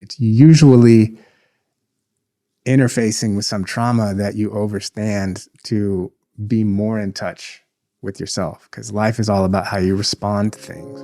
it's usually interfacing with some trauma that you overstand to be more in touch with yourself, because life is all about how you respond to things.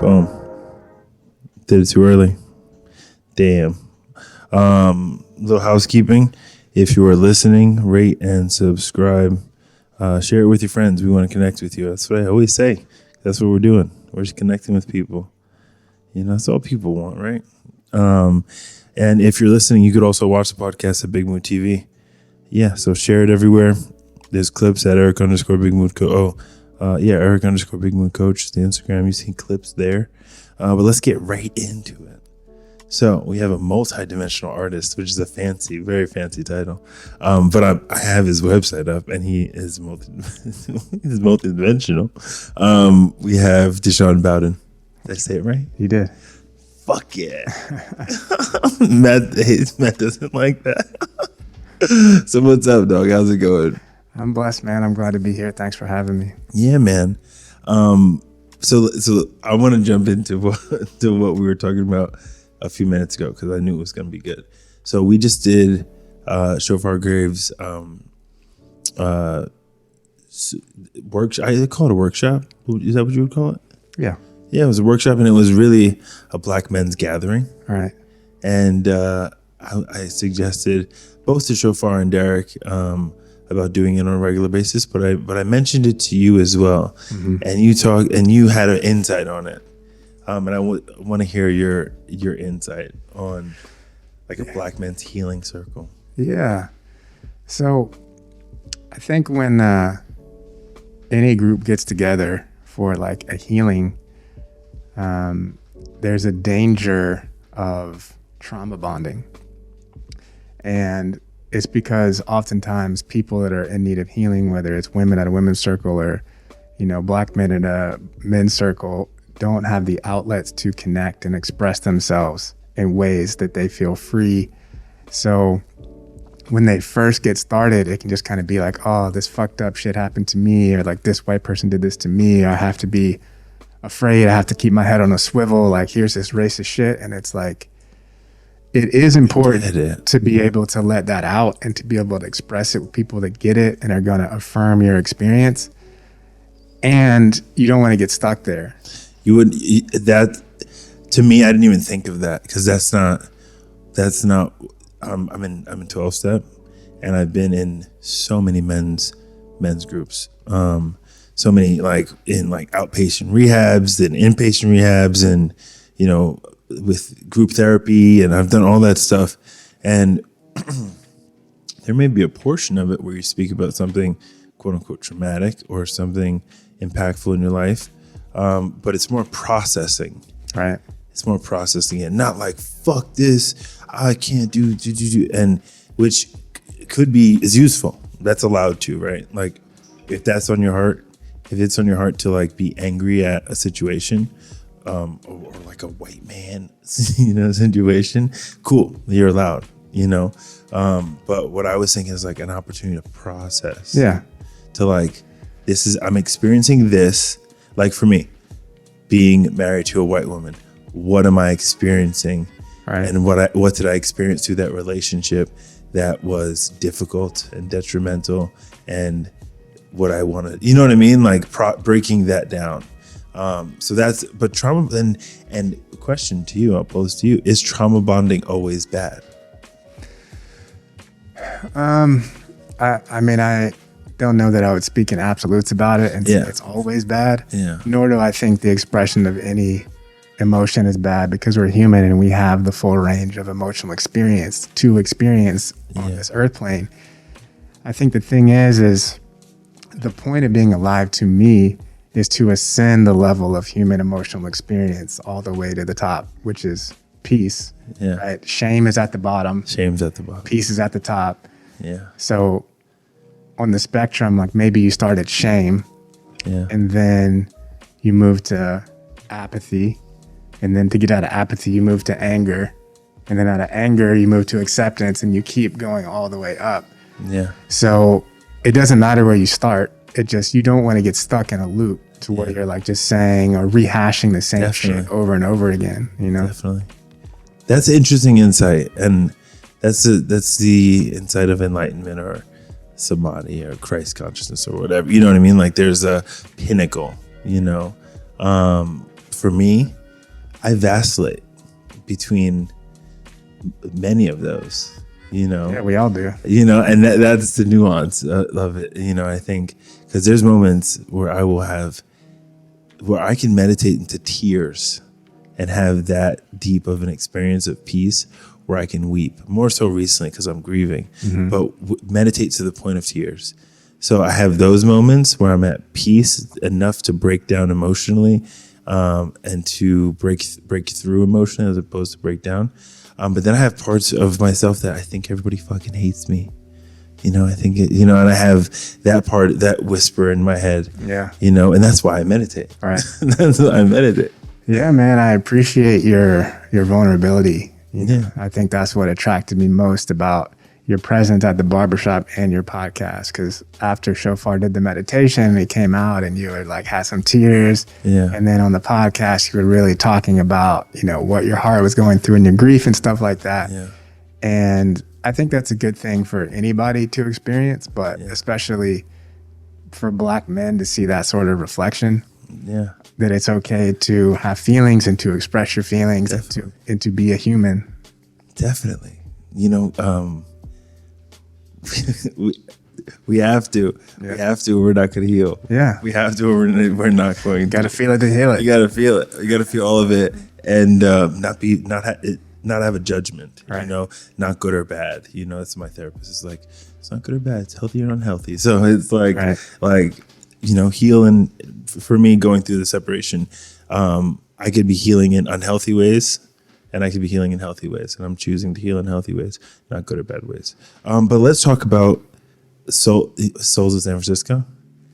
Boom. Did it too early. Damn. Little housekeeping. If you are listening, rate and subscribe. Share it with your friends. We want to connect with you. That's what I always say. That's what we're doing. We're just connecting with people. You know, that's all people want, right? And if you're listening, you could also watch the podcast at Big Mood TV. Yeah, so share it everywhere. There's clips at Eric_Big Mood Coach. Eric_Big Mood Coach is the Instagram. You see clips there. But let's get right into it. So we have a multi-dimensional artist, which is a fancy, very fancy title. But I have his website up, and he is he's multi-dimensional. We have Dijon Bowden. Did I say it right? You did. Fuck yeah. Matt doesn't like that. So what's up, dog? How's it going? I'm blessed, man. I'm glad to be here. Thanks for having me. Yeah, man. So I want to jump into what we were talking about a few minutes ago, because I knew it was going to be good. So we just did Shofar Graves workshop. I call it a workshop. Is that what you would call it? Yeah. Yeah, it was a workshop, and it was really a Black men's gathering. All right. And I suggested both to Shofar and Derek about doing it on a regular basis, but I mentioned it to you as well, and you had an insight on it, and I want to hear your insight on like a Black men's healing circle. Yeah. So I think when any group gets together for like a healing, there's a danger of trauma bonding. And it's because oftentimes people that are in need of healing, whether it's women at a women's circle or, Black men at a men's circle, don't have the outlets to connect and express themselves in ways that they feel free. So when they first get started, it can just kind of be like, oh, this fucked up shit happened to me, or like this white person did this to me. I have to be afraid. I have to keep my head on a swivel. Like, here's this racist shit. And it's like, it is important to be able to let that out and to be able to express it with people that get it and are going to affirm your experience. And you don't want to get stuck there. To me, I didn't even think of that, because that's not, I'm in 12-step, and I've been in so many men's groups. So many like in like outpatient rehabs and inpatient rehabs, and, with group therapy, and I've done all that stuff. And there may be a portion of it where you speak about something quote unquote traumatic or something impactful in your life. But it's more processing, right? It's more processing it, not like, fuck this, I can't do, and which is useful. That's allowed to, right? Like if that's on your heart, if it's on your heart to like be angry at a situation, or like a white man, situation, cool, you're allowed, but what I was thinking is like an opportunity to process. Yeah. To like, I'm experiencing this, like for me, being married to a white woman, what am I experiencing? Right. And what did I experience through that relationship that was difficult and detrimental, and what I wanted, you know what I mean? Like breaking that down. But trauma, and question to you, I'll pose to you, is trauma bonding always bad? I mean, I don't know that I would speak in absolutes about it and say it's always bad. Yeah. Nor do I think the expression of any emotion is bad, because we're human and we have the full range of emotional experience to experience on this earth plane. I think the thing is the point of being alive to me is to ascend the level of human emotional experience all the way to the top, which is peace. Yeah. Right? Shame is at the bottom. Shame's at the bottom. Peace is at the top. Yeah. So on the spectrum, like maybe you start at shame, Yeah. and then you move to apathy, and then to get out of apathy, you move to anger, and then out of anger, you move to acceptance, and you keep going all the way up. Yeah. So it doesn't matter where you start. It just, you don't want to get stuck in a loop to where you're like just saying or rehashing the same shit over and over again, you know? Definitely. That's interesting insight. And that's the insight of enlightenment or samadhi or Christ consciousness or whatever. You know what I mean? Like there's a pinnacle, you know? For me, I vacillate between many of those, you know? Yeah, we all do. You know, and that's the nuance of it. You know, I think because there's moments where I can meditate into tears and have that deep of an experience of peace where I can weep, more so recently because I'm grieving, but meditate to the point of tears. So I have those moments where I'm at peace enough to break down emotionally and to break through emotionally as opposed to break down. But then I have parts of myself that I think everybody fucking hates me. You know, I think, and I have that part, that whisper in my head. Yeah. You know, and that's why I meditate. Right. That's why I meditate. Yeah, man, I appreciate your vulnerability. Yeah. I think that's what attracted me most about your presence at the barbershop and your podcast. Because after Shofar did the meditation, it came out and you were like, had some tears. Yeah. And then on the podcast, you were really talking about, what your heart was going through and your grief and stuff like that. Yeah. And I think that's a good thing for anybody to experience, but especially for Black men to see that sort of reflection. Yeah. That it's okay to have feelings and to express your feelings and to be a human. Definitely. You know, we have to. Yeah. We have to. We're not going to heal. Yeah. We have to. We're not going to. You got to feel it to heal it. You got to feel it. You got to feel all of it, and not have a judgment. Right. You know, not good or bad. You know, that's my therapist. It's like it's not good or bad. It's healthy or unhealthy. So it's like healing. For me, going through the separation, I could be healing in unhealthy ways, and I could be healing in healthy ways, and I'm choosing to heal in healthy ways, not good or bad ways. But let's talk about Souls of San Francisco.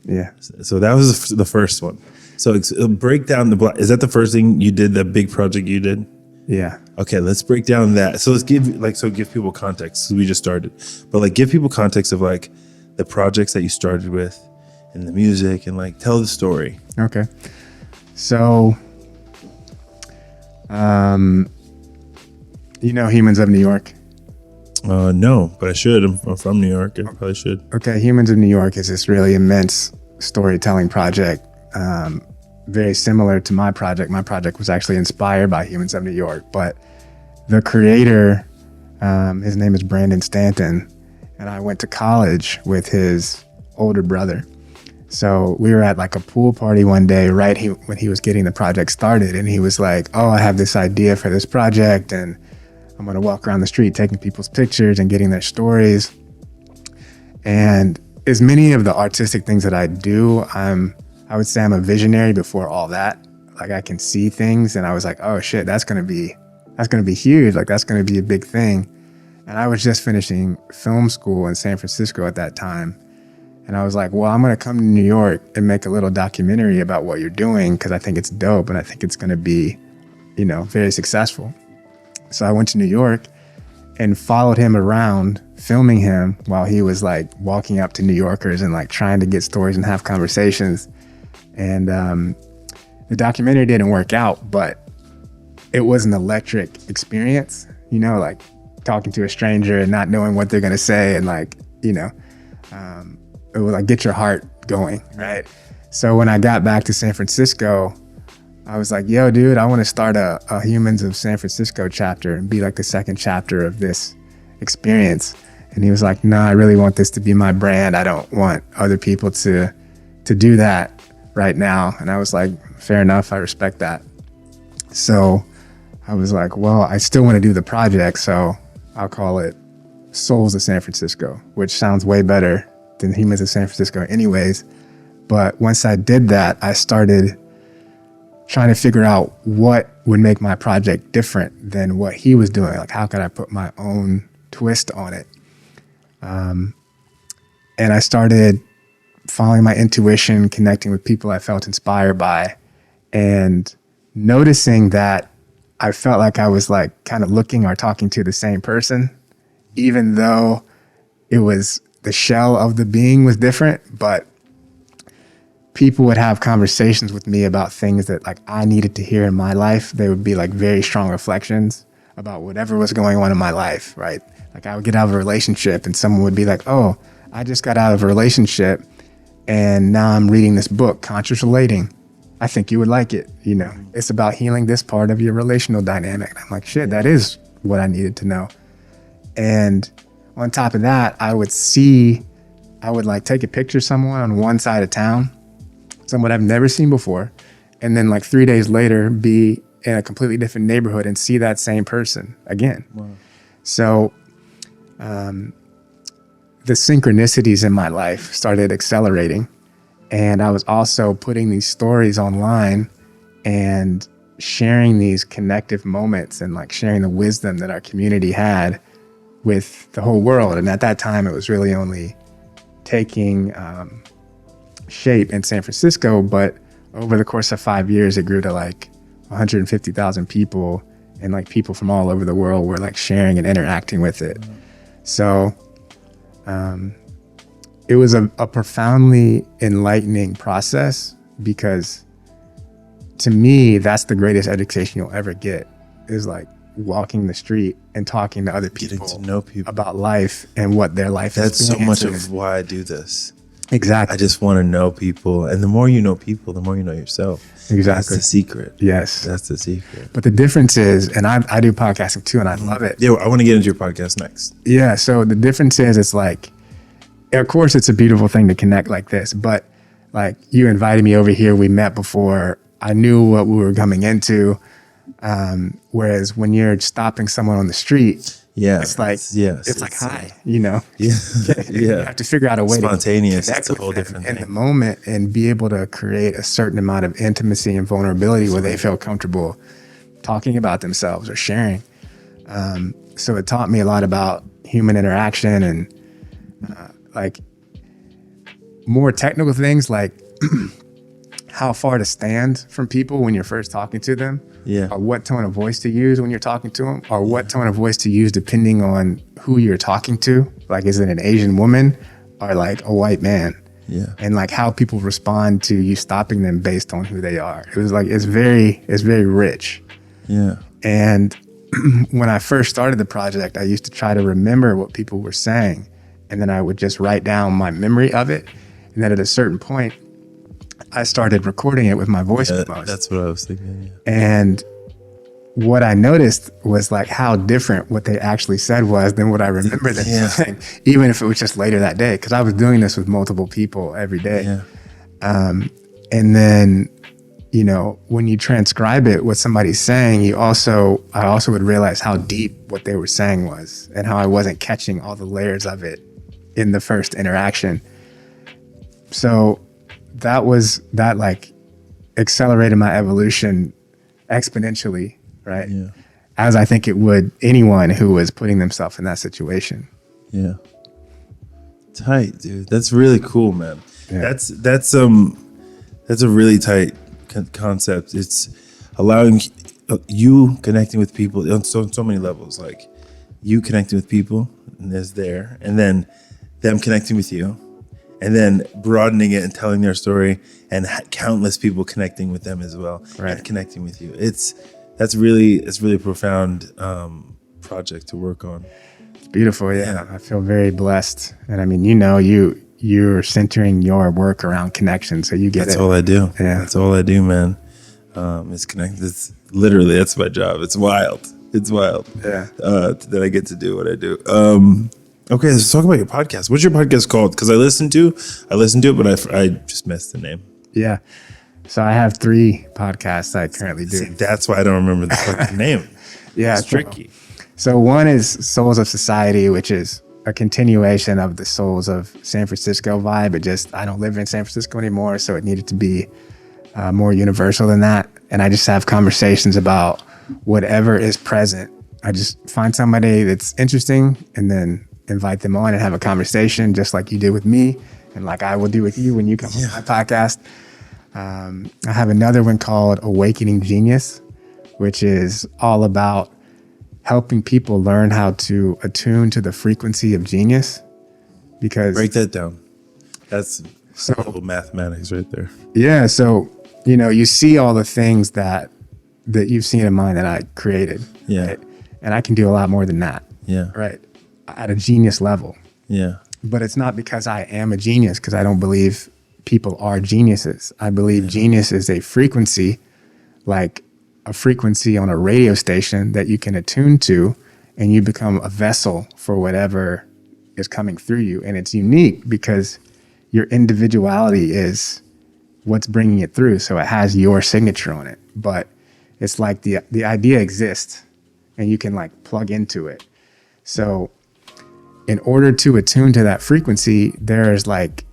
Yeah. So that was the first one. So break down is that the first thing you did? The big project you did? Yeah. Okay, let's break down that. So give people context, because we just started, but give people context of the projects that you started with, and the music, and tell the story. Okay. So, Humans of New York? No, but I should. I'm from New York. I probably should. Okay. Humans of New York is this really immense storytelling project. Very similar to my project. My project was actually inspired by Humans of New York, but the creator, his name is Brandon Stanton, and I went to college with his older brother. So we were at a pool party one day, when he was getting the project started, and he was like, "Oh, I have this idea for this project, and I'm going to walk around the street taking people's pictures and getting their stories." And as many of the artistic things that I do, I would say I'm a visionary before all that. I can see things, and I was like, "Oh shit, that's going to be huge. That's going to be a big thing." And I was just finishing film school in San Francisco at that time. And I was like, well, I'm going to come to New York and make a little documentary about what you're doing, because I think it's dope and I think it's going to be, very successful. So I went to New York and followed him around, filming him while he was walking up to New Yorkers and trying to get stories and have conversations. And the documentary didn't work out, but it was an electric experience, talking to a stranger and not knowing what they're going to say, and it will get your heart going, right? So when I got back to San Francisco, I was like, yo, dude, I want to start a Humans of San Francisco chapter and be the second chapter of this experience. And he was like, no, I really want this to be my brand. I don't want other people to do that right now. And I was like, fair enough. I respect that. So I was like, well, I still want to do the project, so I'll call it Souls of San Francisco, which sounds way better than Humans of San Francisco anyways. But once I did that, I started trying to figure out what would make my project different than what he was doing. Like, how could I put my own twist on it? And I started following my intuition, connecting with people I felt inspired by, and noticing that I felt like I was like kind of looking or talking to the same person, even though it was the shell of the being was different. But people would have conversations with me about things that like I needed to hear in my life. They would be like very strong reflections about whatever was going on in my life, right? Like I would get out of a relationship and someone would be like, oh, I just got out of a relationship and now I'm reading this book, Conscious Relating. I think you would like it. You know, it's about healing this part of your relational dynamic. And I'm like, shit, that is what I needed to know. And on top of that, I would like take a picture of someone on one side of town, someone I've never seen before, and then like 3 days later be in a completely different neighborhood and see that same person again. Wow. So the synchronicities in my life started accelerating, and I was also putting these stories online and sharing these connective moments and like sharing the wisdom that our community had with the whole world. And at that time, it was really only taking shape in San Francisco, but over the course of 5 years, it grew to like 150,000 people, and like people from all over the world were like sharing and interacting with it. So it was a profoundly enlightening process, because to me, that's the greatest education you'll ever get, is like walking the street and talking to other people, getting to know people about life and what their life is. That's so much of why I do this. Exactly. I just want to know people. And the more you know people, the more you know yourself. Exactly. That's the secret. Yes. That's the secret. But the difference is, and I do podcasting too, and I love it. Yeah, I want to get into your podcast next. Yeah. So the difference is, it's like, of course, it's a beautiful thing to connect like this, but like you invited me over here, we met before, I knew what we were coming into. Whereas when you're stopping someone on the street, it's like, it's like, hi, you know, you have to figure out a way spontaneous, to it's a whole different thing in the moment and be able to create a certain amount of intimacy and vulnerability where they feel comfortable talking about themselves or sharing. So it taught me a lot about human interaction and like more technical things, like how far to stand from people when you're first talking to them, or what tone of voice to use when you're talking to them, or what tone of voice to use depending on who you're talking to. Like, is it an Asian woman or like a white man? Yeah. And like how people respond to you stopping them based on who they are. It was like, it's very rich. Yeah. And when I first started the project, I used to try to remember what people were saying, and then I would just write down my memory of it. And then at a certain point, I started recording it with my voice memos. That's what I was thinking. Yeah. And what I noticed was like how different what they actually said was than what I remember them saying, even if it was just later that day, because I was doing this with multiple people every day. Yeah. And then, you know, when you transcribe it, what somebody's saying, I also would realize how deep what they were saying was, and how I wasn't catching all the layers of it in the first interaction. So that like accelerated my evolution exponentially, right? Yeah. As I think it would anyone who was putting themselves in that situation. Yeah. Tight, dude. That's really cool, man. Yeah. That's a really tight concept. It's allowing you connecting with people on so many levels, like you connecting with people and and then them connecting with you, and then broadening it and telling their story, and countless people connecting with them as well, and connecting with you. That's really a profound project to work on. It's beautiful. Yeah. I feel very blessed. And I mean, you know, you're centering your work around connection, so you get That's it. all I do. Yeah. That's all I do, man. It's connected. It's literally, that's my job. It's wild. Yeah. That I get to do what I do. Okay, let's talk about your podcast. What's your podcast called? Because I listened to it, but I just missed the name. Yeah. So I have 3 podcasts I currently do. See, that's why I don't remember the fucking name. Yeah. It's tricky. So one is Souls of Society, which is a continuation of the Souls of San Francisco vibe. I don't live in San Francisco anymore, so it needed to be more universal than that. And I just have conversations about whatever is present. I just find somebody that's interesting and then invite them on and have a conversation, just like you did with me and like I will do with you when you come on my podcast. I have another one called Awakening Genius, which is all about helping people learn how to attune to the frequency of genius. Because break that down. That's simple mathematics right there. Yeah. So, you see all the things that you've seen in mine that I created. Yeah. Right? And I can do a lot more than that. Yeah. Right. At a genius level. Yeah. But it's not because I am a genius, because I don't believe people are geniuses. I believe genius is a frequency, like a frequency on a radio station that you can attune to, and you become a vessel for whatever is coming through you. And it's unique because your individuality is what's bringing it through. So it has your signature on it, but it's like the idea exists and you can like plug into it. So in order to attune to that frequency, there's like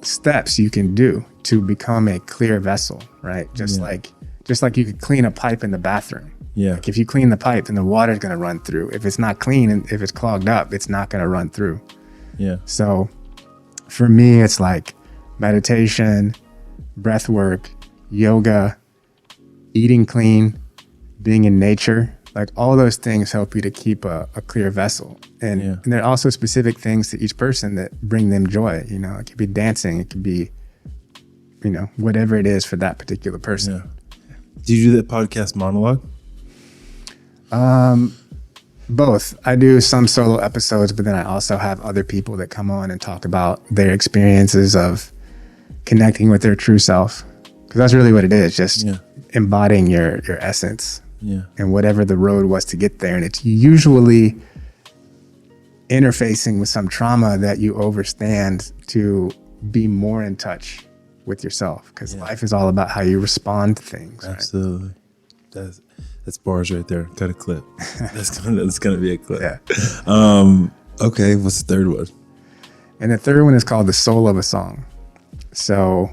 steps you can do to become a clear vessel, right? Just like you could clean a pipe in the bathroom. Yeah. Like if you clean the pipe, then the water's going to run through. If it's not clean and if it's clogged up, it's not going to run through. Yeah. So for me, it's like meditation, breath work, yoga, eating clean, being in nature. Like all those things help you to keep a clear vessel. And there are also specific things to each person that bring them joy. It could be dancing. It could be, whatever it is for that particular person. Yeah. Do you do that podcast monologue? Both. I do some solo episodes, but then I also have other people that come on and talk about their experiences of connecting with their true self. Because that's really what it is, just embodying your essence. Yeah. And whatever the road was to get there. And it's usually interfacing with some trauma that you overstand to be more in touch with yourself. Because life is all about how you respond to things. Absolutely. Right? That's bars right there. Got a clip. That's gonna be a clip. Yeah. Okay, what's the third one? And the third one is called The Soul of a Song. So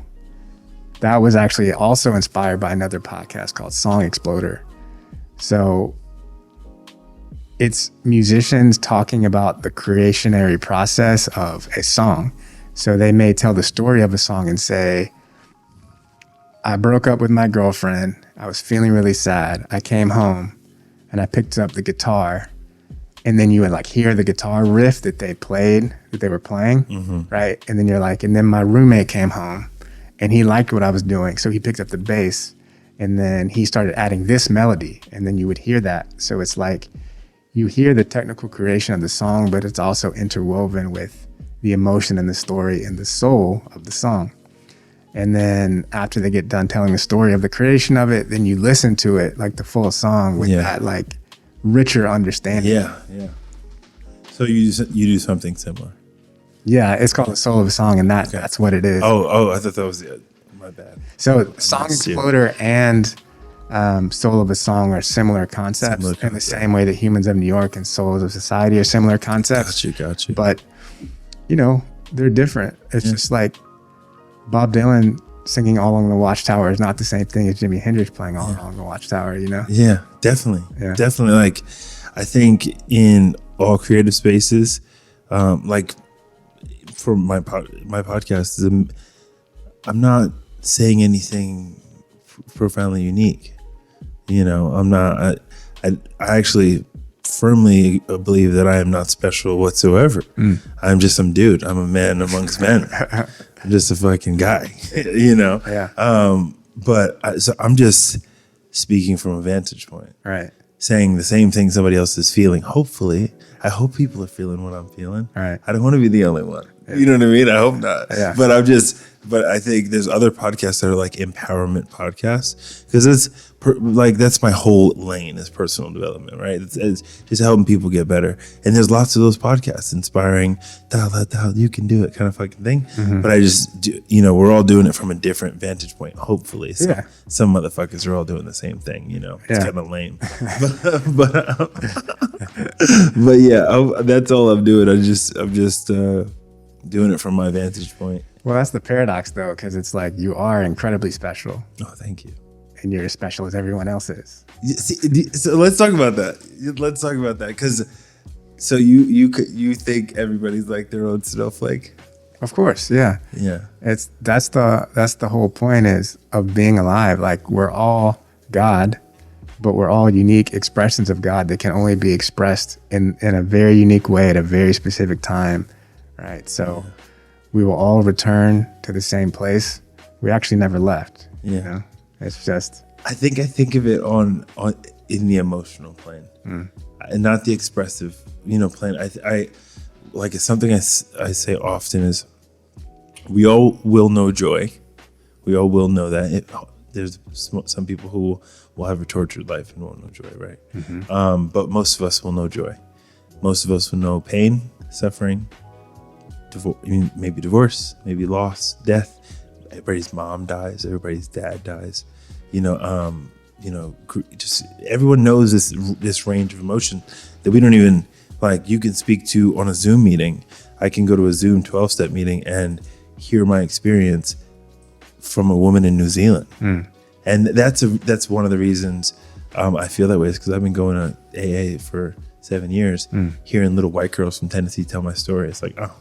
that was actually also inspired by another podcast called Song Exploder. So it's musicians talking about the creationary process of a song. So they may tell the story of a song and say, I broke up with my girlfriend. I was feeling really sad. I came home and I picked up the guitar, and then you would like hear the guitar riff that they were playing, right? And then you're like, and then my roommate came home and he liked what I was doing. So he picked up the bass. And then he started adding this melody, and then you would hear that. So it's like you hear the technical creation of the song, but it's also interwoven with the emotion and the story and the soul of the song. And then after they get done telling the story of the creation of it, then you listen to it like the full song with that like richer understanding. Yeah, yeah. So you do something similar. Yeah, it's called The Soul of a Song, and that's what it is. Oh, I thought that was it. My bad. So Song Exploder and Soul of a Song are similar concepts in the same way that Humans of New York and Souls of Society are similar concepts. Got you. But, they're different. It's just like Bob Dylan singing All Along the Watchtower is not the same thing as Jimi Hendrix playing All Along the Watchtower, Yeah, definitely. Yeah. Definitely. Like, I think in all creative spaces, like for my podcast, I'm not saying anything profoundly unique. I'm not, I actually firmly believe that I am not special whatsoever. I'm just some dude. I'm a man amongst men. I'm just a fucking guy, Yeah. But so I'm just speaking from a vantage point, Right. saying the same thing somebody else is feeling. Hopefully, I hope people are feeling what I'm feeling. Right. I don't want to be the only one. You know what I mean? I hope not. Yeah. But I think there's other podcasts that are like empowerment podcasts, because like that's my whole lane is personal development, right? It's just helping people get better. And there's lots of those podcasts, inspiring, you can do it kind of fucking thing. But I just do, we're all doing it from a different vantage point, hopefully. So some motherfuckers are all doing the same thing, it's kind of lame. but yeah, that's all I'm doing. I'm just doing it from my vantage point. Well, that's the paradox though, because it's like you are incredibly special. Oh, thank you. And you're as special as everyone else is. So let's talk about that. Because so you think everybody's like their own snowflake? Of course, yeah. That's the whole point of being alive. Like we're all God, but we're all unique expressions of God that can only be expressed in a very unique way at a very specific time, right? So we will all return to the same place. We actually never left. It's just, I think of it on in the emotional plane, and not the expressive, plane. I like it's something I say often is we all will know joy. We all will know that. There's some people who will have a tortured life and won't know joy, right? But most of us will know joy. Most of us will know pain, suffering, maybe divorce, maybe loss, death. Everybody's mom dies, everybody's dad dies, just everyone knows this range of emotion that we don't even like. You can speak to on a Zoom meeting. I can go to a Zoom 12-step meeting and hear my experience from a woman in New Zealand, and that's one of the reasons I feel that way is because I've been going to AA for 7 years, hearing little white girls from Tennessee tell my story. It's like, oh.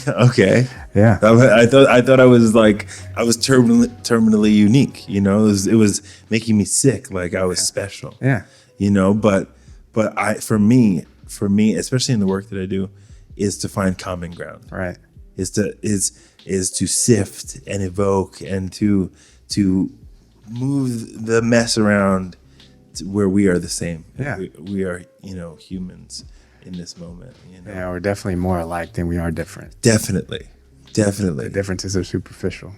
Okay. Yeah. I thought I was terminally unique. It was making me sick. Like I was special. Yeah. But for me, especially in the work that I do, is to find common ground. Right. Is to sift and evoke and to move the mess around to where we are the same. Yeah. We are humans in this moment. Yeah, we're definitely more alike than we are different. Definitely. The differences are superficial.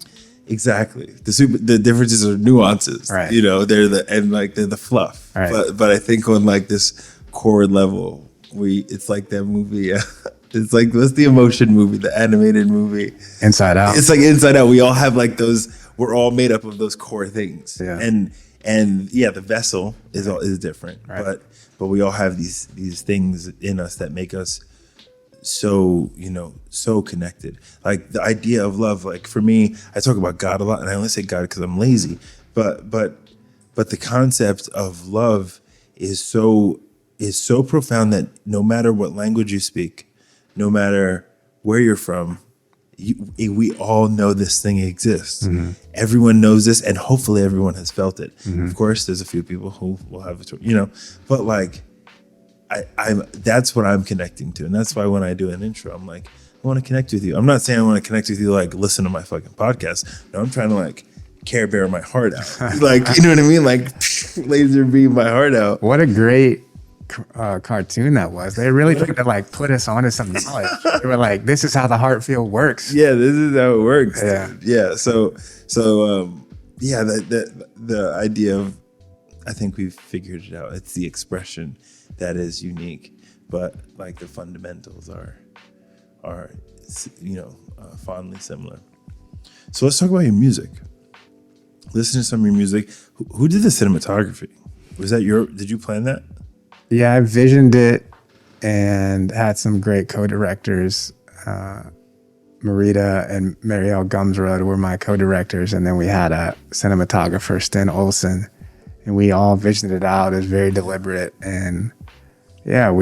Exactly. The differences are nuances. Right. They're the fluff. Right. But I think on like this core level, it's like that movie. It's like, what's the emotion movie, the animated movie? Inside Out. It's like Inside Out. We all have like those. We're all made up of those core things. Yeah. And the vessel is different. Right. But we all have these things in us that make us so connected. Like the idea of love, like for me, I talk about God a lot, and I only say God because I'm lazy. But the concept of love is so profound that no matter what language you speak, no matter where you're from, we all know this thing exists. Everyone knows this, and hopefully everyone has felt it. Of course, there's a few people who will have it, but like I'm that's what I'm connecting to, and that's why when I do an intro, I'm like, I want to connect with you. I'm not saying I want to connect with you like listen to my fucking podcast. No, I'm trying to like Care Bear my heart out, like you know what I mean, like laser beam my heart out. What a great cartoon that was. They really tried to like put us onto some knowledge. They were like, this is how the heart field works. Yeah, this is how it works. Yeah. So the idea of, I think we've figured it out. It's the expression that is unique, but like the fundamentals are fondly similar. So let's talk about your music. Listen to some of your music. Who did the cinematography? Was that did you plan that? Yeah, I visioned it and had some great co-directors. Marita and Marielle Gumsrud were my co-directors, and then we had a cinematographer, Sten Olsen, and we all visioned it out. It was very deliberate, and yeah,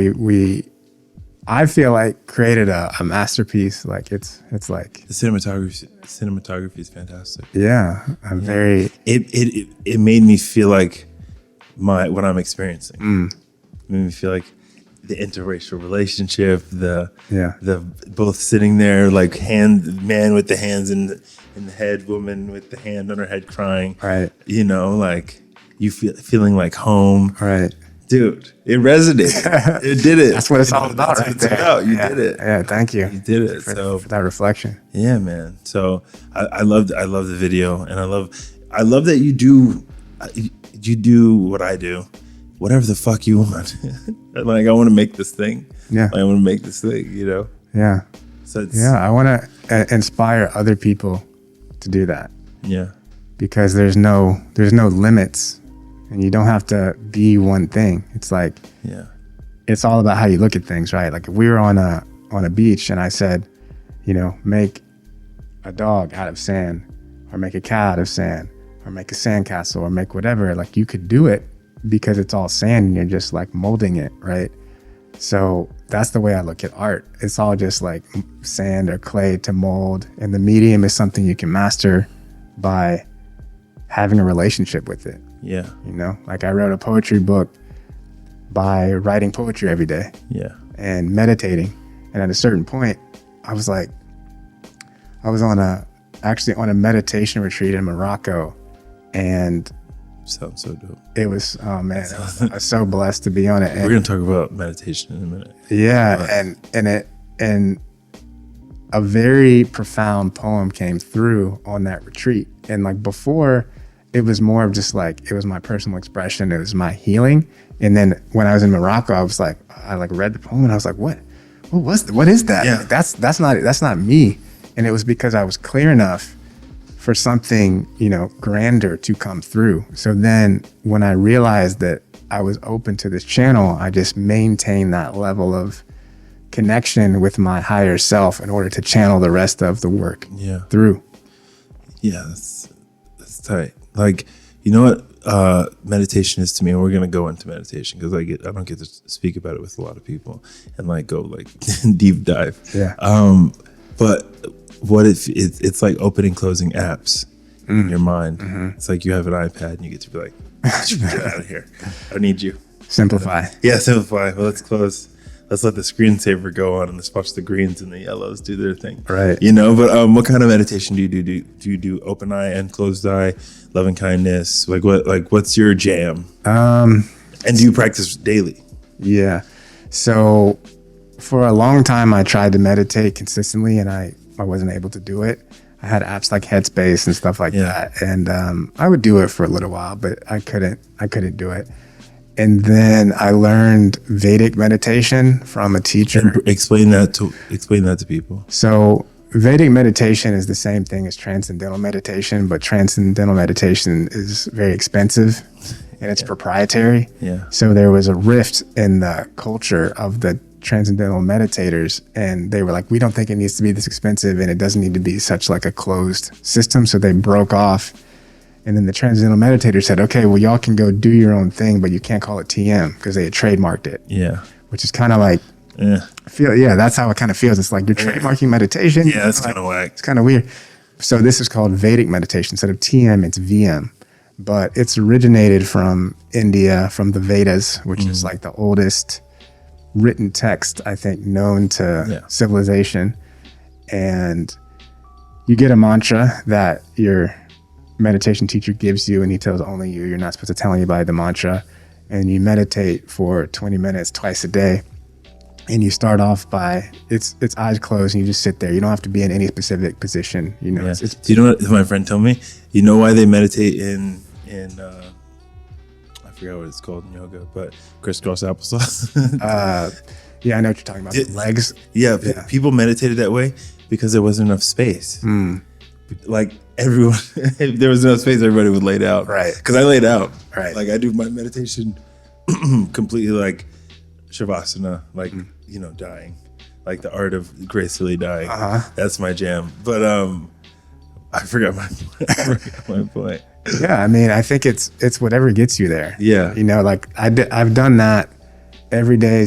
I feel like created a masterpiece. Like it's like the cinematography is fantastic. Yeah, I'm very. It made me feel like what I'm experiencing. It made me feel like the interracial relationship, the both sitting there like man with the hands in the head, woman with the hand on her head crying. Right. Like you feeling like home. Right. Dude, it resonated. It did it. That's what it's all about, right there. You did it. Yeah, thank you. You did it. For that reflection. Yeah, man. So I love the video, and I love that you do. you do what I do, whatever the fuck you want. Like, I want to make this thing. Yeah. I want to make this thing, you know? Yeah. So it's, I want to inspire other people to do that, yeah. because there's no limits, and you don't have to be one thing. It's like, Yeah. it's all about how you look at things, right? Like, if we were on a beach and I said, make a dog out of sand, or make a cat out of sand, or make a sandcastle, or make whatever, like, you could do it because it's all sand and you're just like molding it, right? So that's the way I look at art. It's all just like sand or clay to mold, and the medium is something you can master by having a relationship with it. Yeah. Like, I wrote a poetry book by writing poetry every day. Yeah. And meditating. And at a certain point, I was actually on a meditation retreat in Morocco, and Sounds so dope. it was, I was so blessed to be on it. And We're going to talk about meditation in a minute. yeah, and a very profound poem came through on that retreat. And like, before, it was more of just like, it was my personal expression, it was my healing. And then when I was in Morocco, I read the poem and I was like, what is that? Yeah. Like, that's not me. And it was because I was clear enough for something, grander to come through. So then when I realized that I was open to this channel, I just maintained that level of connection with my higher self in order to channel the rest of the work through. Yeah, that's tight. Like, you know what meditation is to me, and we're gonna go into meditation because I don't get to speak about it with a lot of people and like go like deep dive. Yeah. But what if it's like opening and closing apps in your mind? Mm-hmm. It's like you have an iPad and you get to be like, get out of here. I don't need you. Simplify. Yeah, simplify. Well, let's close. Let's let the screensaver go on and let's watch the greens and the yellows do their thing. Right. But what kind of meditation do you do? Do you do open eye and closed eye, loving kindness? What's your jam? And do you practice daily? Yeah. So for a long time, I tried to meditate consistently and I wasn't able to do it. I had apps like Headspace and stuff like that. And I would do it for a little while, but I couldn't do it. And then I learned Vedic meditation from a teacher. And explain that to people. So Vedic meditation is the same thing as transcendental meditation, but transcendental meditation is very expensive and it's proprietary. Yeah. So there was a rift in the culture of the transcendental meditators, and they were like, we don't think it needs to be this expensive and it doesn't need to be such like a closed system. So they broke off. And then the transcendental meditators said, okay, well, y'all can go do your own thing, but you can't call it TM because they had trademarked it. Yeah. Which is kind of like, that's how it kind of feels. It's like you're trademarking meditation. Yeah, that's kind of whack. It's kind of weird. So this is called Vedic meditation. Instead of TM, it's VM. But it's originated from India, from the Vedas, which is like the oldest written text, I think, known to civilization. And you get a mantra that your meditation teacher gives you, and he tells only you. You're not supposed to tell anybody the mantra. And you meditate for 20 minutes twice a day. And you start off by it's eyes closed, and you just sit there. You don't have to be in any specific position. Do you know what my friend told me? You know why they meditate in I forgot what it's called in yoga, but crisscross applesauce. I know what you're talking about. The legs. Yeah, people meditated that way because there wasn't enough space. Like everyone, if there was enough space, everybody would lay out. Right. Because I laid out. Right. Like I do my meditation completely like Shavasana, like, dying. Like the art of gracefully dying. That's my jam. But I forgot my point. Yeah, I mean, I think it's whatever gets you there. Yeah. Like I've done that every day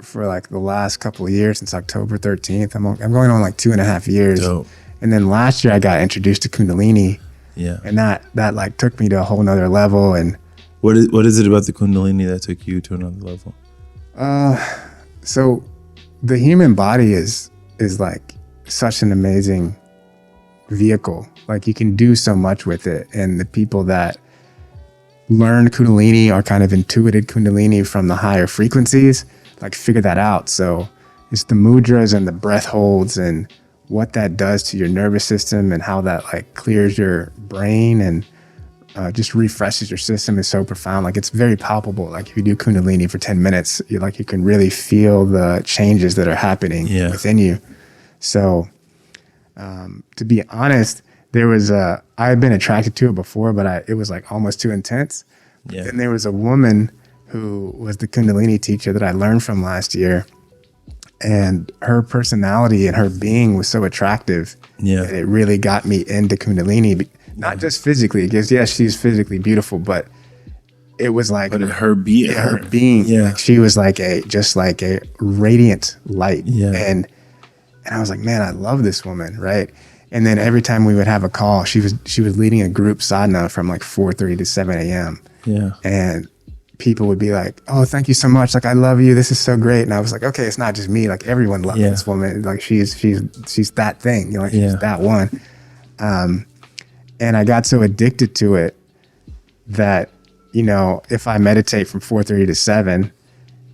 for like the last couple of years, since October 13th. I'm going on like 2.5 years. Dope. And then last year I got introduced to Kundalini. Yeah. And that like took me to a whole nother level. And what is it about the Kundalini that took you to another level? So the human body is like such an amazing vehicle. Like you can do so much with it. And the people that learn Kundalini are kind of intuited Kundalini from the higher frequencies, like figure that out. So it's the mudras and the breath holds and what that does to your nervous system and how that like clears your brain and just refreshes your system is so profound. Like it's very palpable. Like if you do Kundalini for 10 minutes, you can really feel the changes that are happening within you. So to be honest, I had been attracted to it before, but it was like almost too intense. Yeah. Then there was a woman who was the Kundalini teacher that I learned from last year. And her personality and her being was so attractive. Yeah. And it really got me into Kundalini. Not just physically, because yes, she's physically beautiful, but it was like her being. Yeah. Like she was like a radiant light. Yeah. And I was like, man, I love this woman, right? And then every time we would have a call, she was leading a group sadhana from like 4:30 to 7 a.m. Yeah. And people would be like, oh, thank you so much. Like, I love you. This is so great. And I was like, okay, it's not just me. Like everyone loves this woman. Like she's that thing, she's that one. And I got so addicted to it that, if I meditate from 4:30 to 7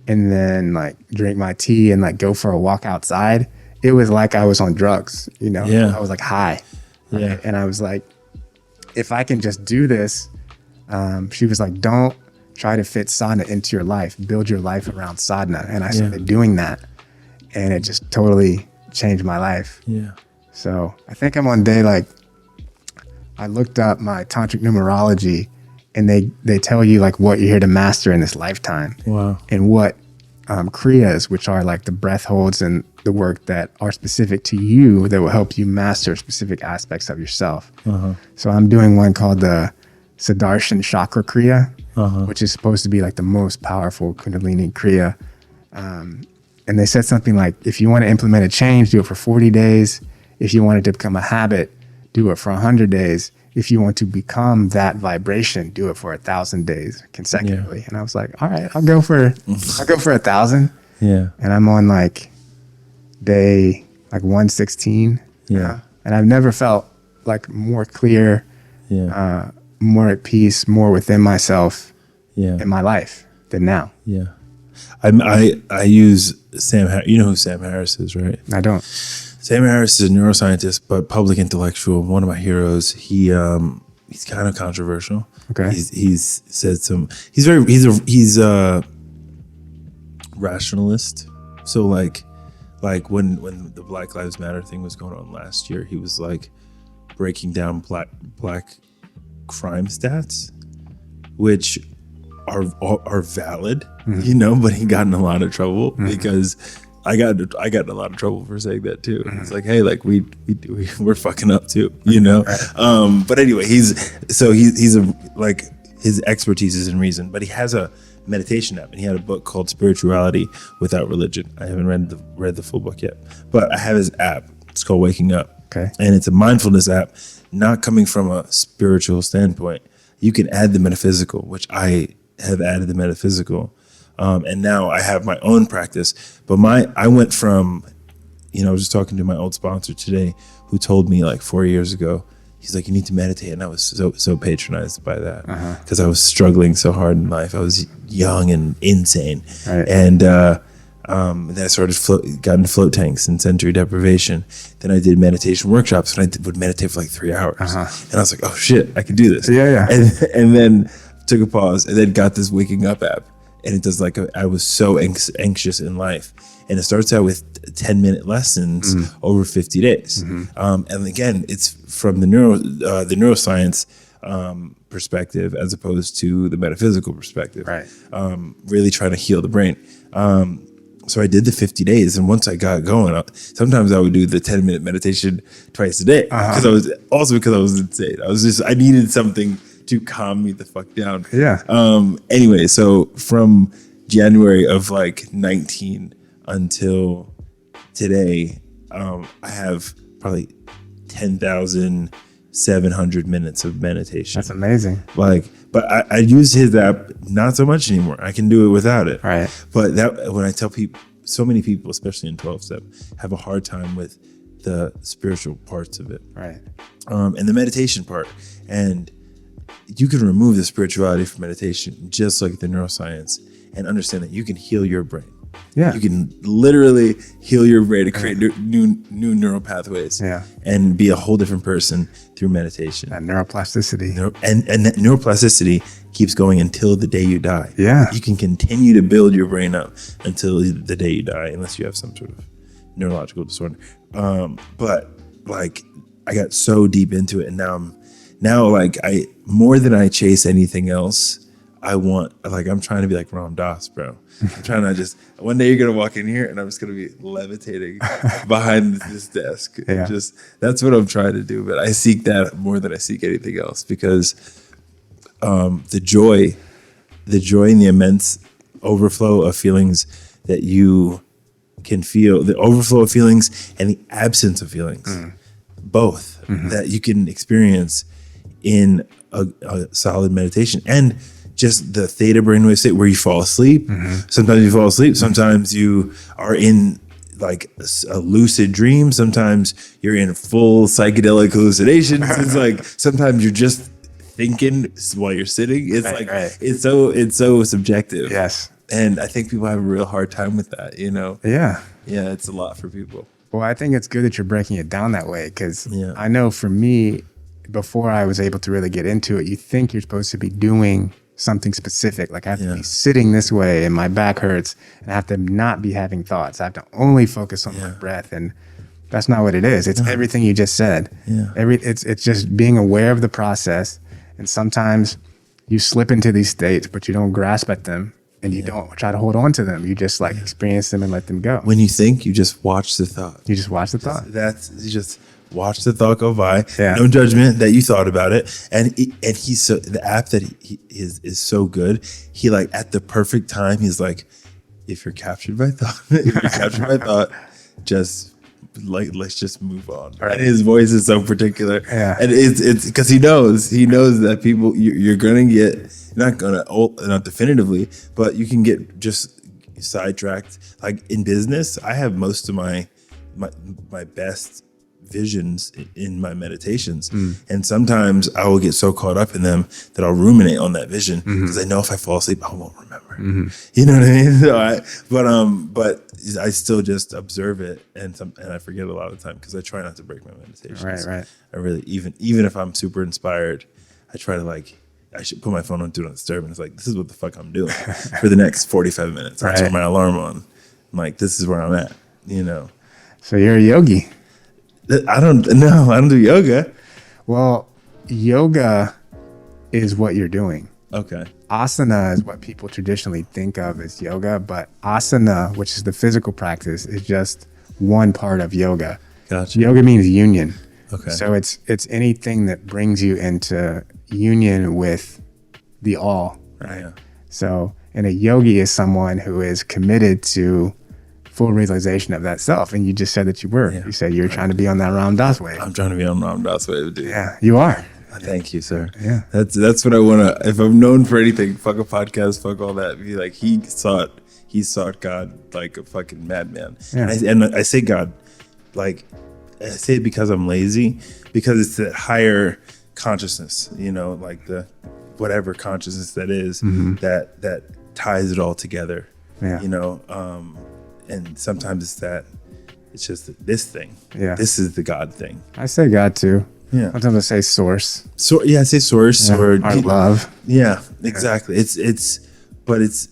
and then like drink my tea and like go for a walk outside, it was like I was on drugs, I was like high. Right? Yeah. And I was like, if I can just do this, she was like, don't try to fit sadhana into your life, build your life around sadhana. And I started doing that and it just totally changed my life. Yeah. So I think I'm on day I looked up my tantric numerology and they tell you like what you're here to master in this lifetime. Wow. And what kriyas, which are like the breath holds and the work that are specific to you that will help you master specific aspects of yourself. Uh-huh. So I'm doing one called the Sadarshan Chakra Kriya, which is supposed to be like the most powerful Kundalini Kriya. And they said something like, if you want to implement a change, do it for 40 days. If you want it to become a habit, do it for 100 days. If you want to become that vibration, do it for 1,000 days consecutively. Yeah. And I was like, all right, I'll go for 1,000. Yeah. And I'm on like day 116. Yeah. And I've never felt like more clear, more at peace, more within myself in my life than now. Yeah. I use Sam Harris. You know who Sam Harris is, right? I don't. Sam Harris is a neuroscientist, but public intellectual. One of my heroes. He's kind of controversial. Okay. He's said some. He's a rationalist. So like when the Black Lives Matter thing was going on last year, he was like breaking down black crime stats, which are valid, but he got in a lot of trouble because I got in a lot of trouble for saying that too. It's like, hey, like we're fucking up too, But anyway, he's his expertise is in reason, but he has a meditation app and he had a book called Spirituality Without Religion. I haven't read the full book yet, but I have his app. It's called Waking Up. Okay. And it's a mindfulness app, not coming from a spiritual standpoint. You can add the metaphysical, which I have added the metaphysical. And now I have my own practice, but I went from, I was just talking to my old sponsor today who told me like 4 years ago, he's like, you need to meditate. And I was so patronized by that because I was struggling so hard in life. I was young and insane. Right. And then I started got into float tanks and sensory deprivation. Then I did meditation workshops and I would meditate for like 3 hours. And I was like, oh shit, I can do this. Yeah. And then took a pause and then got this Waking Up app. And it does I was so anxious in life. And it starts out with 10-minute lessons over 50 days. And again, it's from the neuroscience perspective as opposed to the metaphysical perspective. Right. Really trying to heal the brain. So I did the 50 days. And once I got going, sometimes I would do the 10-minute meditation twice a day. Because I was insane. I needed something to calm me the fuck down. Yeah. Anyway, so from January of 19 until today, I have probably 10,700 minutes of meditation. That's amazing. But I use his app not so much anymore. I can do it without it. Right. But that when I tell people, so many people, especially in 12-step, have a hard time with the spiritual parts of it. Right. And the meditation part. And you can remove the spirituality from meditation, just like the neuroscience, and understand that you can heal your brain. Yeah. You can literally heal your brain to create new neural pathways. Yeah. And be a whole different person through meditation. That neuroplasticity. And that neuroplasticity keeps going until the day you die. Yeah. You can continue to build your brain up until the day you die, unless you have some sort of neurological disorder. But like, I got so deep into it, and now like I more than I chase anything else, I'm trying to be like Ram Dass, bro. I'm trying to just, one day you're gonna walk in here and I'm just gonna be levitating behind this desk. Yeah. Just, that's what I'm trying to do. But I seek that more than I seek anything else, because the joy and the immense overflow of feelings that you can feel, the overflow of feelings and the absence of feelings, both that you can experience in a solid meditation. And just the theta brainwave state where you fall asleep. Sometimes you fall asleep. Sometimes you are in like a lucid dream. Sometimes you're in full psychedelic hallucinations. It's like, sometimes you're just thinking while you're sitting. It's right. It's so subjective. Yes. And I think people have a real hard time with that, you know? Yeah. Yeah, it's a lot for people. Well, I think it's good that you're breaking it down that way, because I know for me, before I was able to really get into it, you think you're supposed to be doing something specific. Like I have to be sitting this way and my back hurts, and I have to not be having thoughts. I have to only focus on my breath. And that's not what it is. It's everything you just said. Yeah. It's just being aware of the process. And sometimes you slip into these states, but you don't grasp at them and you don't try to hold on to them. You just like experience them and let them go. When you think, you just watch the thought. You just watch the thought. You just watch the thought go by. Yeah. No judgment that you thought about it. And he's so, the app that he is so good. He like at the perfect time, he's like, if you're captured by thought, just like, let's just move on. Right. And his voice is so particular. Yeah. And it's because he knows that people, you're going to get, not definitively, but you can get just sidetracked. Like in business, I have most of my best visions in my meditations, and sometimes I will get so caught up in them that I'll ruminate on that vision, because I know if I fall asleep I won't remember. You know what I mean? But I still just observe it, and I forget a lot of the time, because I try not to break my meditations. Right. I really, even if I'm super inspired, I try to I should put my phone on Do Not Disturb, and it's like, this is what the fuck I'm doing for the next 45 minutes. I turn my alarm on. I'm like, this is where I'm at, you know? So you're a yogi. I don't do yoga. Well, yoga is what you're doing. Okay. Asana is what people traditionally think of as yoga, but asana, which is the physical practice, is just one part of yoga. Gotcha. Yoga means union. Okay. So it's anything that brings you into union with the all, right? Yeah. So, and a yogi is someone who is committed to full realization of that self. And you just said that you were. Yeah. You said you're trying to be on that Ram Dass wave. I'm trying to be on Ram Dass wave, dude. Yeah, you are. Thank you, sir. Yeah. That's what I want to, if I'm known for anything, fuck a podcast, fuck all that. Be like, he sought God like a fucking madman. Yeah. And I say God, like, I say it because I'm lazy, because it's that higher consciousness, you know, like the whatever consciousness that is, that ties it all together. Yeah. You know, and sometimes it's just this thing. Yeah. This is the God thing. I say God too. Yeah. Sometimes I say source. So yeah, I say source or our love. Yeah, exactly. But it's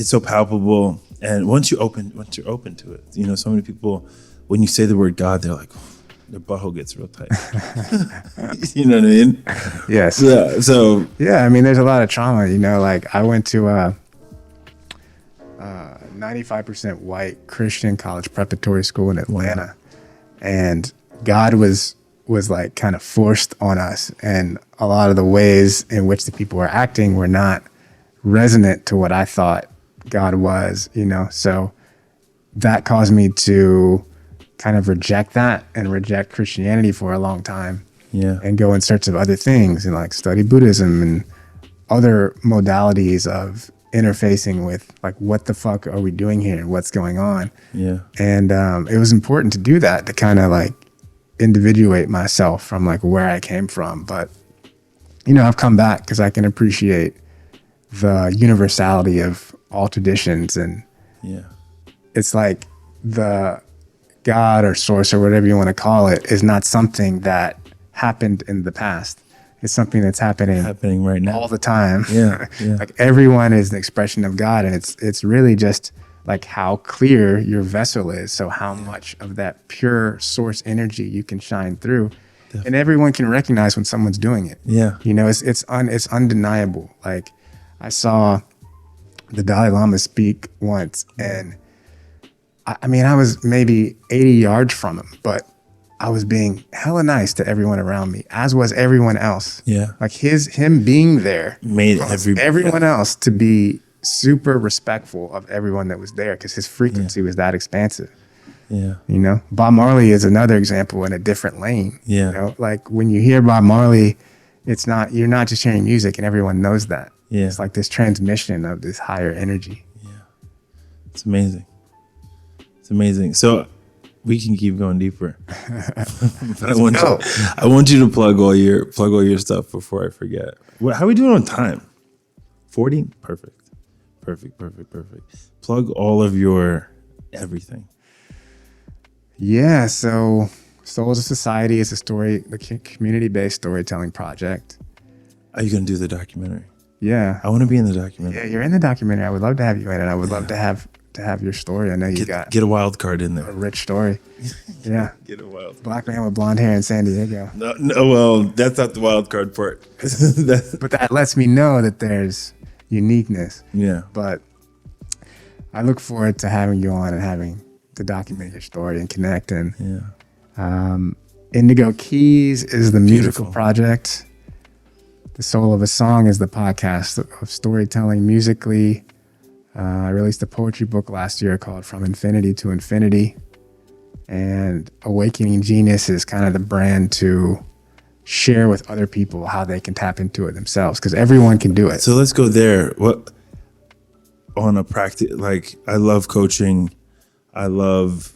so palpable. And once you're open to it, you know, so many people, when you say the word God, they're like, their butthole gets real tight. You know what I mean? Yes. Yeah. So yeah, I mean, there's a lot of trauma, you know, like I went to 95% white Christian college preparatory school in Atlanta, and God was like kind of forced on us, and a lot of the ways in which the people were acting were not resonant to what I thought God was, you know. So that caused me to kind of reject that and reject Christianity for a long time. Yeah. And go in search of other things and like study Buddhism and other modalities of interfacing with like, what the fuck are we doing here? What's going on? Yeah. And it was important to do that, to kind of like individuate myself from like where I came from. But, you know, I've come back because I can appreciate the universality of all traditions, and it's like the God or source or whatever you want to call it is not something that happened in the past. It's something that's happening right now, all the time. Yeah. Like everyone is the expression of God, and it's really just like how clear your vessel is. So how much of that pure source energy you can shine through. Definitely. And everyone can recognize when someone's doing it. Yeah. You know, it's undeniable. Like I saw the Dalai Lama speak once, and I mean, I was maybe 80 yards from him, but I was being hella nice to everyone around me, as was everyone else. Yeah. Like him being there made everyone else to be super respectful of everyone that was there, because his frequency was that expansive. Yeah. You know, Bob Marley is another example in a different lane. Yeah. You know, like when you hear Bob Marley, you're not just hearing music, and everyone knows that. Yeah. It's like this transmission of this higher energy. Yeah. It's amazing. It's amazing. So we can keep going deeper. But I want you to plug all your stuff before I forget. How are we doing on time? 40? Perfect. Plug all of your everything. Yeah, so Souls of Society is the community-based storytelling project. Are you going to do the documentary? Yeah. I want to be in the documentary. Yeah, you're in the documentary. I would love to have you in it. I would love to have your story. I know you get a wild card in there. A rich story. Yeah. Get a wild. Black man with blonde hair in San Diego. No, well, that's not the wild card part. But that lets me know that there's uniqueness. Yeah. But I look forward to having you on and having to document your story and connect. And Indigo Keys is the musical project. The Soul of a Song is the podcast of storytelling musically. I released a poetry book last year called From Infinity to Infinity. And Awakening Genius is kind of the brand to share with other people how they can tap into it themselves, because everyone can do it. So let's go there. What on a practice, like I love coaching. I love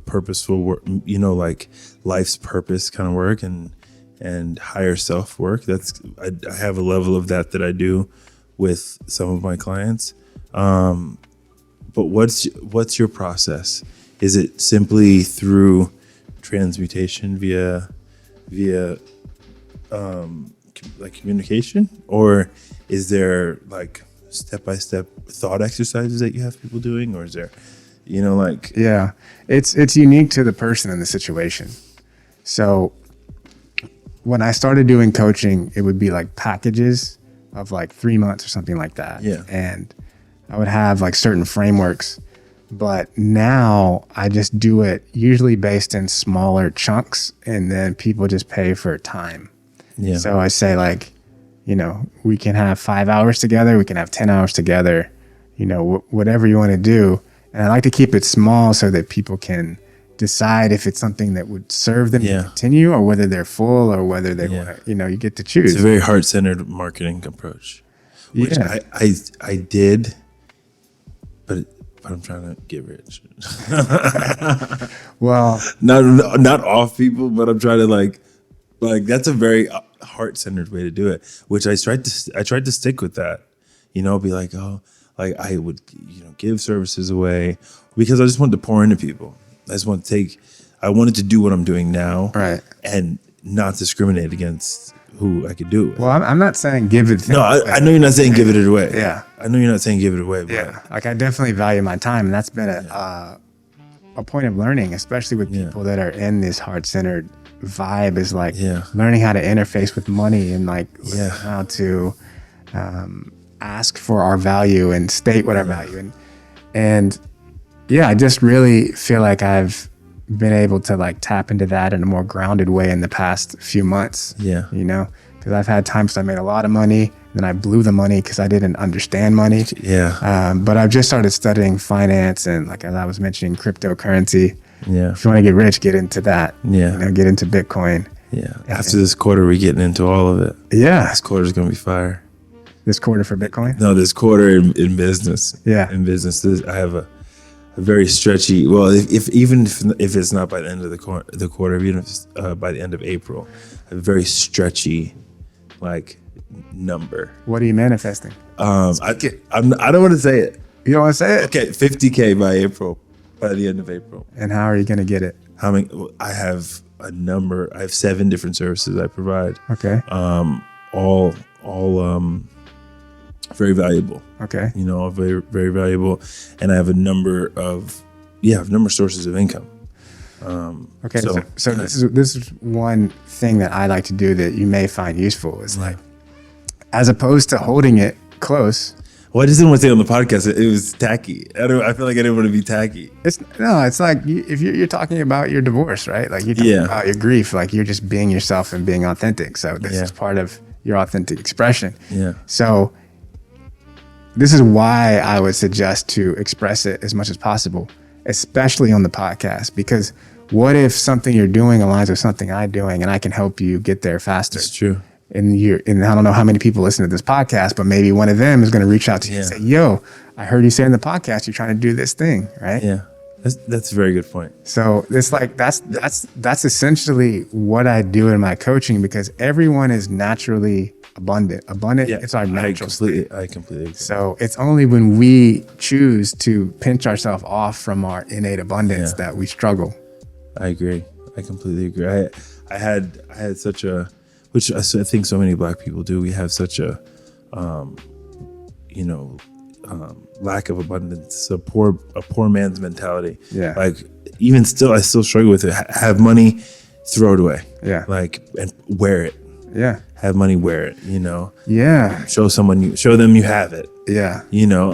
purposeful work, you know, like life's purpose kind of work and higher self work. I have a level of that I do with some of my clients. But what's your process? Is it simply through transmutation via like communication, or is there like step-by-step thought exercises that you have people doing, or is there, you know, like... Yeah, it's unique to the person and the situation. So when I started doing coaching, it would be like packages of like 3 months or something like that. Yeah. And I would have like certain frameworks, but now I just do it usually based in smaller chunks, and then people just pay for time. Yeah. So I say, like, you know, we can have 5 hours together, we can have 10 hours together, you know, whatever you want to do. And I like to keep it small so that people can decide if it's something that would serve them to continue, or whether they're full, or whether they want to, you know, you get to choose. It's a very heart-centered marketing approach, which I did, but I'm trying to get rich. Well, not off people, but I'm trying to like that's a very heart-centered way to do it, which I tried to stick with that, you know, be like, oh, like I would, you know, give services away because I just wanted to pour into people. I wanted to do what I'm doing now, right, and not discriminate against who I could do it with. Well, I'm not saying give it. No, I know you're not saying give it away. Yeah, I know you're not saying give it away. But yeah, like I definitely value my time, and that's been a point of learning, especially with people that are in this heart-centered vibe, is like learning how to interface with money, and like how to ask for our value and state what our value, and I just really feel like I've been able to like tap into that in a more grounded way in the past few months. Yeah. You know, because I've had times I made a lot of money, then I blew the money because I didn't understand money. Yeah. But I've just started studying finance, and like as I was mentioning, cryptocurrency. Yeah. If you want to get rich, get into that. Yeah. You know, get into Bitcoin. Yeah. After this quarter, we're getting into all of it. Yeah. This quarter is going to be fire. This quarter for Bitcoin? No, this quarter in business. Yeah. In business, I have a very stretchy. Well, if it's not by the end of the quarter, even if it's by the end of April, a very stretchy, like number. What are you manifesting? I don't want to say it. You don't want to say it? Okay, 50K by April, by the end of April. And how are you going to get it? How many? I have a number. I have 7 different services I provide. Okay. All very valuable. Okay. You know, very, very valuable. And I have a number of sources of income. Okay. So this is one thing that I like to do that you may find useful is like, as opposed to holding it close. Well, I just didn't want to say on the podcast, it was tacky. I feel like I didn't want to be tacky. It's like if you're talking about your divorce, right? Like you're talking about your grief, like you're just being yourself and being authentic. So this is part of your authentic expression. Yeah. So this is why I would suggest to express it as much as possible, especially on the podcast, because what if something you're doing aligns with something I'm doing and I can help you get there faster? It's true. And I don't know how many people listen to this podcast, but maybe one of them is going to reach out to you and say, yo, I heard you say in the podcast, you're trying to do this thing, right? Yeah. That's a very good point. So it's like, that's essentially what I do in my coaching, because everyone is naturally abundant. It's our natural state. I completely agree. So it's only when we choose to pinch ourselves off from our innate abundance that we struggle. I agree. I completely agree. I had such a, which I think so many Black people do. We have such a, lack of abundance, a poor man's mentality. Yeah. Like even still, I still struggle with it. Have money, throw it away. Yeah. Like, and wear it. Yeah. Have money, wear it. You know. Yeah. Show them you have it. Yeah. You know.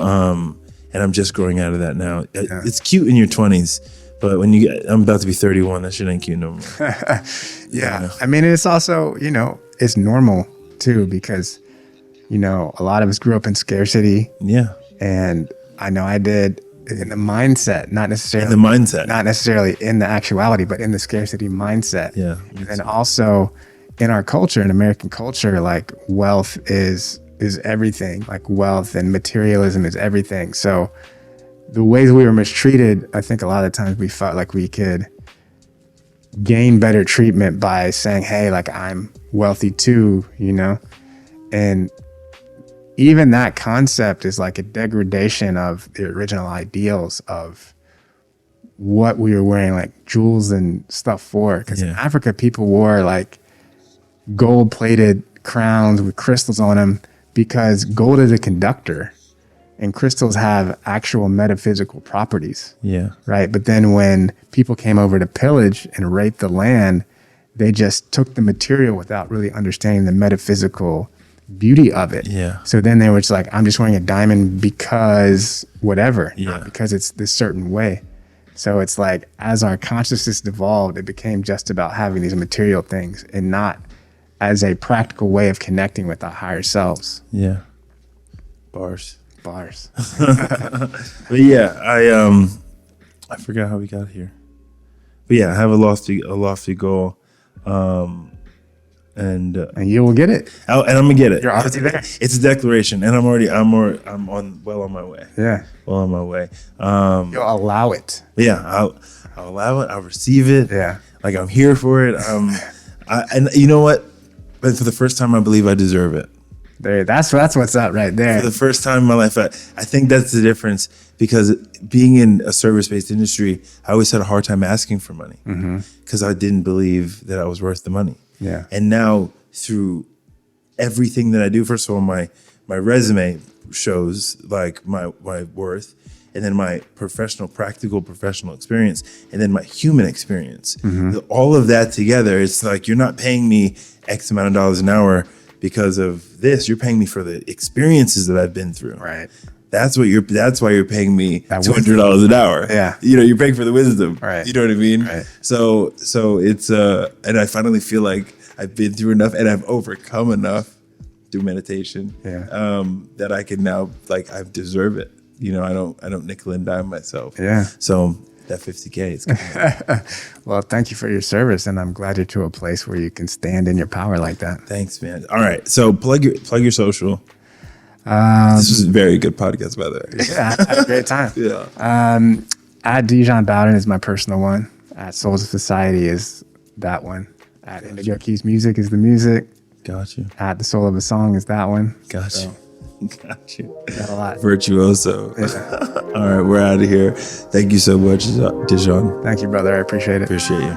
And I'm just growing out of that now. Yeah. It's cute in your 20s. But when I'm about to be 31, that shit ain't cute no more. Yeah. I mean, it's also, it's normal too, because, a lot of us grew up in scarcity. Yeah. And I know I did in the mindset, not necessarily in the actuality, but in the scarcity mindset. Yeah. And also in our culture, in American culture, like wealth is everything. Like wealth and materialism is everything. So the ways we were mistreated, I think a lot of times we felt like we could gain better treatment by saying, hey, like I'm wealthy too, and even that concept is like a degradation of the original ideals of what we were wearing, like jewels and stuff for. Because in Africa, people wore like gold-plated crowns with crystals on them because gold is a conductor. And crystals have actual metaphysical properties. Yeah. Right. But then when people came over to pillage and rape the land, they just took the material without really understanding the metaphysical beauty of it. Yeah. So then they were just like, I'm just wearing a diamond because whatever, not because it's this certain way. So it's like, as our consciousness evolved, it became just about having these material things and not as a practical way of connecting with our higher selves. Yeah. Bars. But yeah, I forgot how we got here. But yeah, I have a lofty goal, and you will get it. And I'm gonna get it. You're already there. It's a declaration, and I'm on my way. Yeah, well on my way. You'll allow it. Yeah, I'll allow it. I'll receive it. Yeah, like I'm here for it. And you know what? But for the first time, I believe I deserve it. There, that's what's up right there. For the first time in my life, I think that's the difference, because being in a service-based industry, I always had a hard time asking for money because I didn't believe that I was worth the money. Yeah. And now through everything that I do, first of all, my resume shows like my worth, and then my practical professional experience, and then my human experience. All of that together, it's like you're not paying me X amount of dollars an hour because of this. You're paying me for the experiences that I've been through. Right. That's why you're paying me $200 an hour. Yeah. You're paying for the wisdom. Right. You know what I mean? Right. So it's and I finally feel like I've been through enough and I've overcome enough through meditation. Yeah. That I can now, like, I deserve it. I don't nickel and dime myself. Yeah. So that 50K is coming. Well, thank you for your service, and I'm glad you're to a place where you can stand in your power like that. Thanks, man. All right, so plug your social. This was a very good podcast, by the way. Yeah, I had a great time. Yeah. At Dijon Bowden is my personal one. At Souls of Society is that one. At Indigo Keys Music is the music. Got you. At The Soul of a Song is that one. Got you. Got you. Got a lot. Virtuoso. Yeah. All right, we're out of here. Thank you so much, Dijon. Thank you, brother. I appreciate it. Appreciate you.